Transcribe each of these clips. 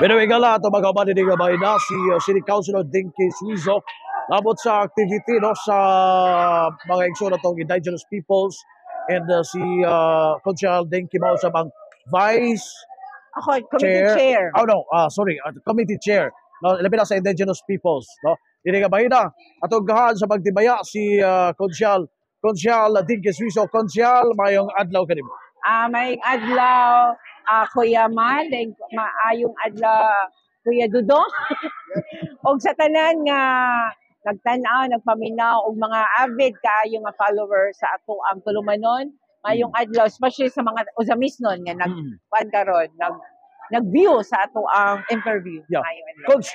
Binawigala ito mga kapatid nga ba na si City Councilor Dinky Suizo labot sa activity no sa mga igsoon na itong indigenous peoples and si Councilor Dinky mao sa bang Vice Ako, committee chair. Oh no, sorry, committee chair. No, labi na sa indigenous peoples, no. Dili nga bahina atong gahan sa pagtibaya si Councilor Dinky Suizo. Councilor, mayong adlaw kanimo. May adlaw, Kuya Man, maayong adlaw, Kuya Dudong. Og sa tanan nga nagtanaw, nagpaminaw og mga avid kaayo nga followers sa ato ang tulumanon, mayong adlaw, especially sa mga usamisnon nga nagpan karon, nag-view sa ato ang interview. Yeah. Mayong adlaw. Coach,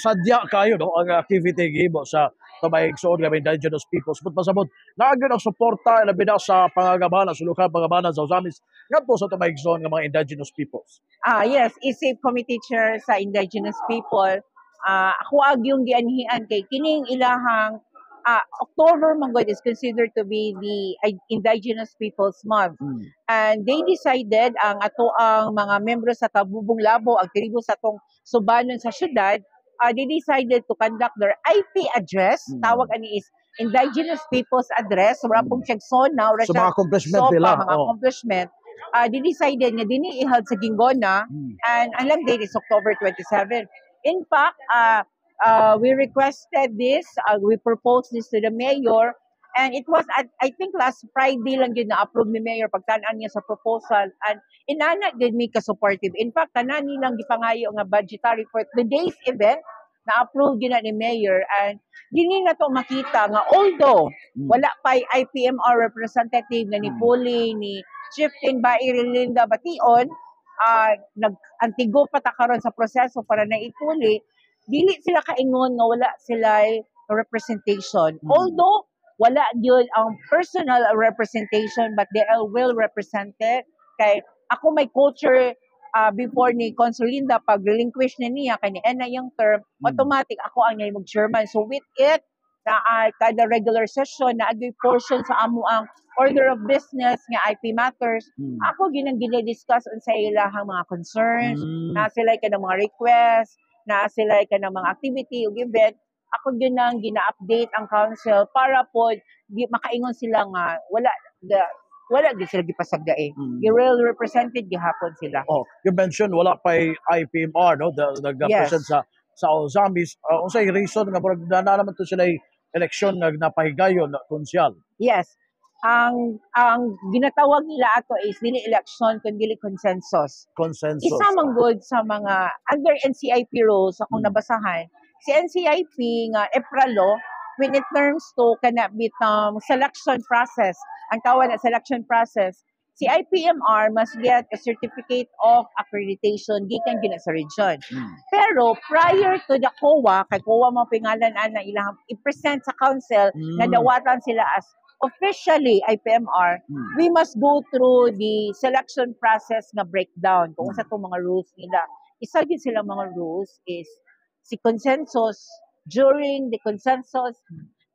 sadya kayo no ang activity gibo sa tumayigsoon nga indigenous peoples. But pasabot, naagad ang suporta labi na sa pangagabana, sulukan pangagabana sa Usamis ngadto sa tumayigsoon nga mga indigenous peoples. Yes, isip committee chair sa indigenous people. Ako ag yung gianhian kay kining ilahang October manggod is considered to be the Indigenous Peoples Month. And they decided ang ato ang mga membro sa Tabubong Labo, ang tribo sa tong subanon sa syudad, they decided to conduct their IP address. Tawag ani is Indigenous Peoples Address. Wala pong siyagson na. So mga accomplishment nila. Mga accomplishment. They decided nga dini iheld sa Gingona and ang lang date is October 27. In fact, we requested this, we proposed this to the mayor, and it was, I think last Friday lang yun na-approve ni mayor pagtanaan niya sa proposal, and inana din mi ka-supportive. In fact, tanan nilang gipangayo nga budgetary for today's event, na-approve yun ni mayor, and dini na to makita nga although wala pa IPMR representative na ni Puli, ni Chieftain Bairelinda Bation, nag-antigo pa ta karon sa proseso para na ipuli, dili sila kaingon nga wala sila representation. Although wala yun ang personal representation, but they are well represented. Kay ako may culture before ni Consulinda, pag relinquish na niya kay ni Ena yung term, automatic ako ang niyay mag-chairman. So with it, na kada regular session na adoy portion sa amo ang order of business nga IP matters, ako ginang gina-discuss sa ilahang mga concerns, na sila ka ng mga requests, na sila ka ng mga activity o event, ako ginang gina-update ang council para po makaingon sila nga wala di sila gipasagdae. Real represented gihapon sila. Oh, you mentioned wala pa IPMR no, nag-present sa Ozamis. Unsay reason nga murag na naman to sila eleksyon napahigayon na konsyal? Yes. Ang ginatawag nila ato is dili election kundi consensus. Isa man good sa mga under NCIP rules akong nabasahan. Si NCIP nga EPRA when it terms to kana bitang selection process, ang tawag na selection process, si IPMR must get a certificate of accreditation gikan gina sa region. Pero prior to the COA, kay COA mo pingalan na ilang i-present sa council na dawatan sila as officially IPMR, we must go through the selection process na breakdown kung sa itong mga rules nila. Isa din silang mga rules is si consensus, during the consensus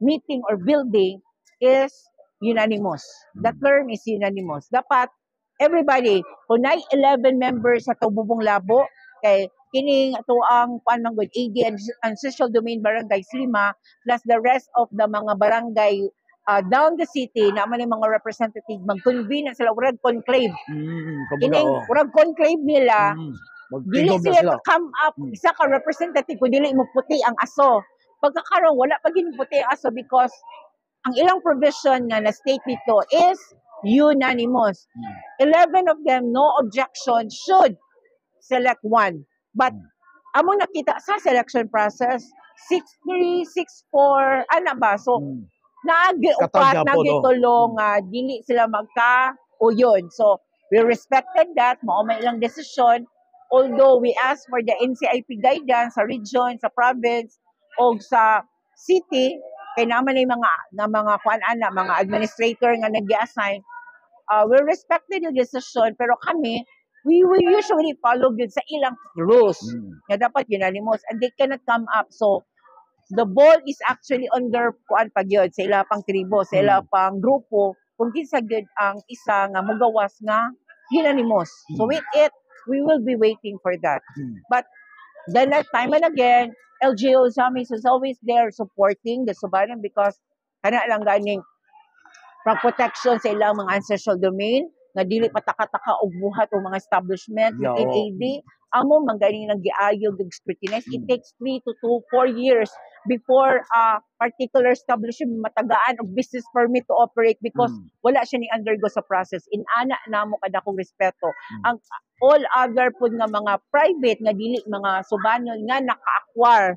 meeting or building is unanimous. The term is unanimous. Dapat everybody, kung 11 members sa Tububong Labo, kay kining ato ang panmanggod AD and Social Domain Barangays 5 plus the rest of the mga barangay down the city na man mga representative mag-convene sila urag conclave. Kining urag conclave nila, dili sila come up isa ka representative kung dili mo puti ang aso. Pagkakaroon wala pa gid puti ang aso because ang ilang provision nga na state dito is unanimous. 11 of them no objection should select one. But among nakita sa selection process 6-3, 6-4 ana ba so nag-upat, nag-itulong, dili sila magka-uyon. So, we respected that, may ilang desisyon. Although we asked for the NCIP guidance sa region, sa province, o sa city, kaya naman yung mga administrator nga nag-assign, we respected yung decision, pero kami, we usually follow yun sa ilang rules na dapat unanimous and they cannot come up. So, the ball is actually under kuan pag yun, sa ila pang tribo, sa ila pang grupo, kung kinsa gyud ang isa nga mugawas nga unanimous. So with it, we will be waiting for that. But then time and again, LGU Zamis is always there supporting the Subanon because kana lang ganing from protection sa ilang mga ancestral domain nga dili pataka-taka og buhat o mga establishment within AD. Amo man ganing nang giayog og scrutinize. It takes 3 to 4 years before a particular establishment matagaan og business permit to operate because wala siya ni undergo sa process. Inana namo kada kong respeto. Ang all other pud nga mga private nga dili mga subanon nga naka-acquire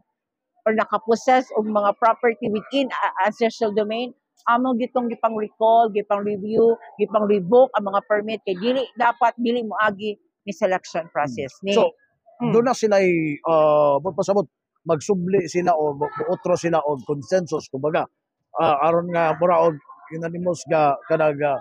or naka-possess og mga property within ancestral domain, amo gitong gipang recall, gipang review, gipang revoke ang mga permit kay dili mo agi ni selection process ni. So doon na sila pasabot magsubli sila o otro sila og consensus kumbaga aron nga mura og unanimous ga kanaga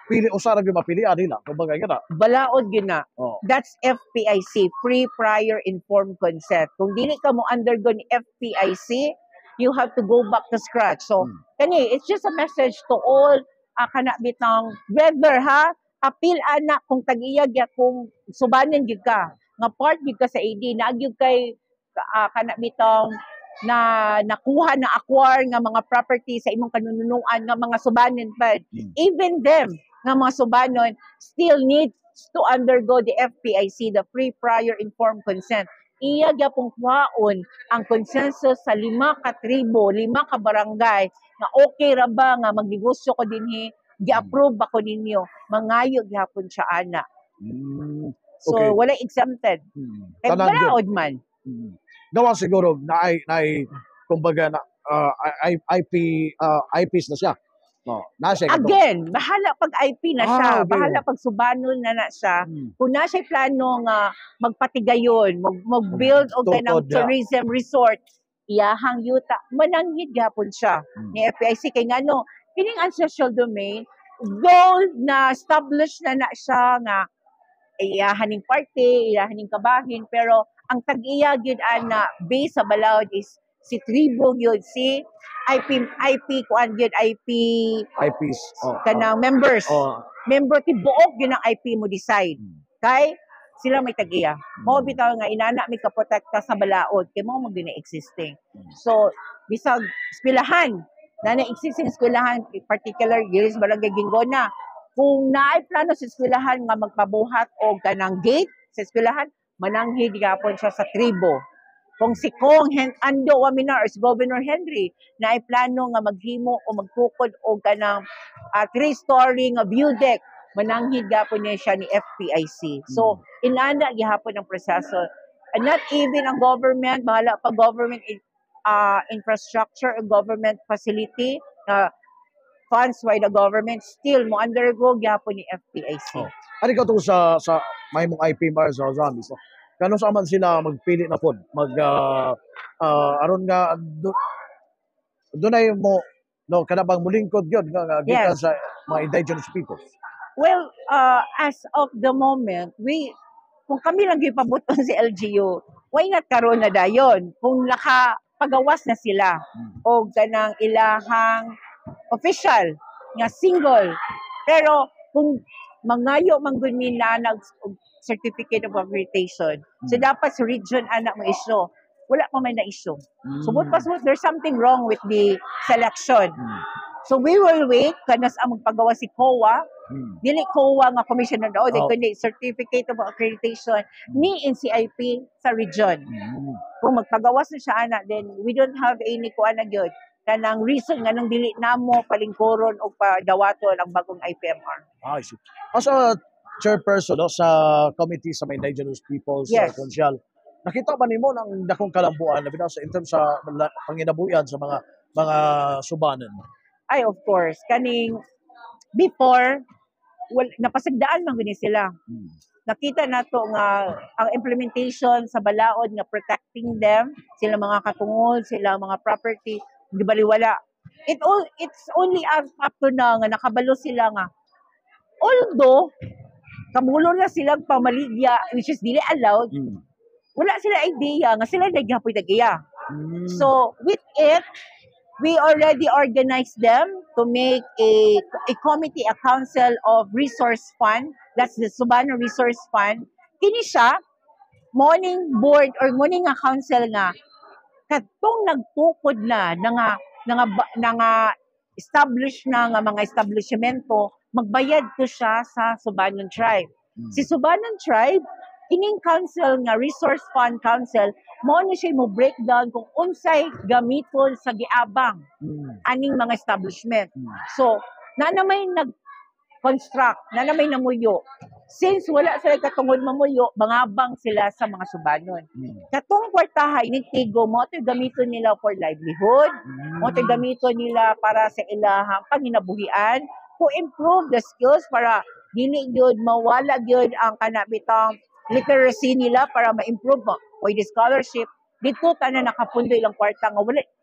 pili usa ra gyud mapilian nila kumbaga gina. Balaod gyud na. That's FPIC, free prior informed consent. Kung dili ka mo undergo ni FPIC, you have to go back to scratch. So kani it's just a message to all kana bitang whether apil anak kung tag-iyag ya kung subanan gyud ka nga part gyud ka sa AD nagyud kay kana bitang na nakuha na acquire nga mga property sa imong kanununuan nga mga subanon pa even them nga mga subanon still need to undergo the FPIC, the free prior informed consent. Iya gyapon kuhaon ang consensus sa 5 ka tribo, 5 ka barangay nga okay ra ba nga magnegosyo ko dinhi, gi-approve ba ko ninyo, mangayo gyapon siya ana. So wala exempted. Kay balaod man. Gawa siguro na kumbaga na IPs na siya. Again, bahala pag IP na siya, bahala pag subanon na siya. Kung na siya plano nga magpatigayon, mag-build og kanang tourism resort, iyahang yuta, mananghid gyapon siya ni FPIC kay ngano kining ancestral domain goal na established na siya nga iyahaning party, iyahaning kabahin, pero ang tag-iya gyud ana base sa balaod is si tribo gyud si IP kuan gyud IPs kanang members. Member ti buok gyud ang IP mo decide. Kay sila may tag-iya. Mo bitaw nga inana mi kaprotekta sa balaod kay mo gyud na existing. So bisag eskwelahan na existing eskwelahan particular Giris Barangay Gingona. Kung naay plano sa eskwelahan nga magpabuhat og kanang gate sa eskwelahan, mananghid gyapon siya sa tribo. Kung si Kong Ando Waminar or si Governor Henry naay plano nga maghimo o magtukod og kanang 3-story nga view deck, mananghid gyapon niya siya ni FPIC. So inana gihapon ang proseso. And not even ang government, bahala pa government infrastructure or government facility funds by the government still mo undergo gyapon ni FPIC. Ano ka to sa may mong IP bar sa Zamis? Kano sa man sila magpili na pod aron nga dunay mo kada bang mulingkod gyud nga gikan sa mga indigenous peoples. Well, as of the moment, kung kami lang gipabuton si LGU, why not karon na dayon? Kung nakapagawas na sila o ganang ilahang official nga single. Pero kung mangayo man gud mi na certificate of accreditation, so dapat sa region anak mo issue. Wala pa man na issue. Subot there's something wrong with the selection. So we will wait kanas ang magpagawa si COA. Dili COA nga commissioner daw, kundi certificate of accreditation ni NCIP sa region. Kung magpagawas na siya ana, then we don't have any kuan na gyud kanang reason nga nang dili namo palingkoron o padawaton ang bagong IPMR. I see. As a chairperson sa committee sa mga indigenous peoples konsyal, nakita ba nimo ng dakong kalambuan na bitaw in terms sa panginabuyan sa mga subanon? Ay, of course. Kaning before, napasagdaan man gani sila. Nakita nato nga ang implementation sa balaod nga protecting them, sila mga katungod, sila mga property, di baliwala. It's only up to now nga nakabalo sila nga. Although, kamulo na silang pamaligya, which is dili allowed, wala sila idea nga sila naghapoy tagiya. So, with it, we already organized them to make a committee, a council of resource fund. That's the Subanon Resource Fund. Kini siya morning board or morning nga council nga katong nagtukod na nga established na nga mga establishmento, magbayad to siya sa Subanon Tribe. Si Subanon Tribe, kining council nga Resource Fund Council, mo ni siya mo breakdown kung unsay gamiton sa giabang aning mga establishment. So, na may nag-construct, na may namuyo. Since wala sila katungod mamuyo, bangabang sila sa mga Subanon. Katong kwartaha, initigo mo, ito gamiton nila for livelihood, mo ito gamiton nila para sa ilahang panginabuhian, to improve the skills para dili yun, mawala yun ang kanabitang literacy nila para ma-improve mo. O the scholarship, dito ta na nakapundo ilang kwarta nga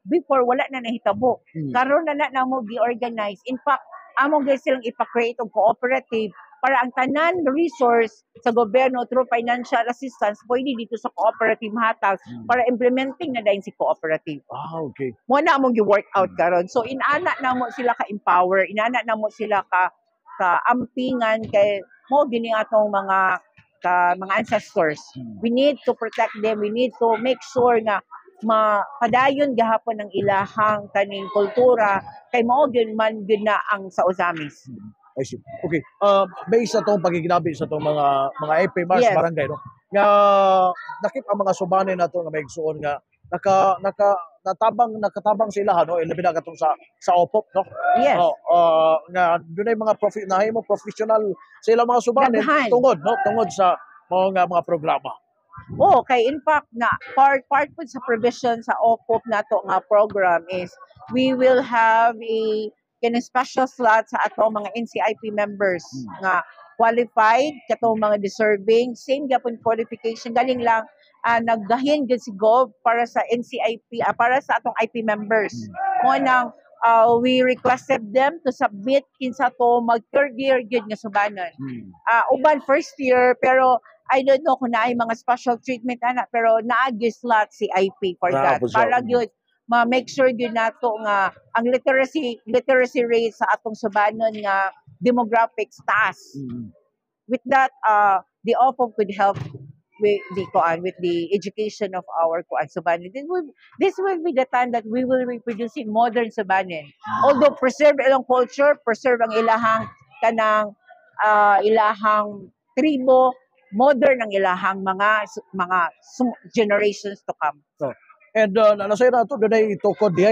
before wala na nahitabo. Karon na mo gi-organize. In fact, among guys silang ipa-create og cooperative para ang tanan resource sa gobyerno through financial assistance pwede dito sa cooperative hatag para implementing na dayon si cooperative. Okay. Mo na among gi-work out karon. So inana na mo sila ka-empower, inana na mo sila ka-ampingan kay mo gini atong mga ancestors. We need to protect them. We need to make sure nga mapadayon gahapon ng ilahang kaning kultura kay mao gyud man gyud na ang sa Ozamis. I see. Okay. Based sa itong pagiginabi sa itong mga EP Mars Yes. barangay, no? Nga, nakip ang mga subanin na ito nga may igsuon nga, nakatabang sila, no? Ilabi na katong sa OPOP, no? Yes. Nga, doon ay mga professional sila mga subanin, Daghan. tungod sa mga programa. Oh, kay in fact na part po sa provision sa OPOP nato nga program is we will have a special slot sa ato mga NCIP members nga qualified katong mga deserving same gyapon qualification galing lang nagdahin gyud si Gov para sa NCIP para sa atong IP members mo nang we requested them to submit kinsa to mag third year gyud nga subanon uban first year pero I don't know kung naay mga special treatment ana pero naagi slot si IP for that para gyud ma-make sure gyud nato nga ang literacy rate sa atong subanon nga demographics taas. With that the OPOP could help with the education of our subanon. This will be the time that we will be producing modern subanon. Although preserve ilang culture, preserve ang ilahang ilahang tribo, modern ang ilahang mga generations to come. And nasay na ito, doon ay tukod dihay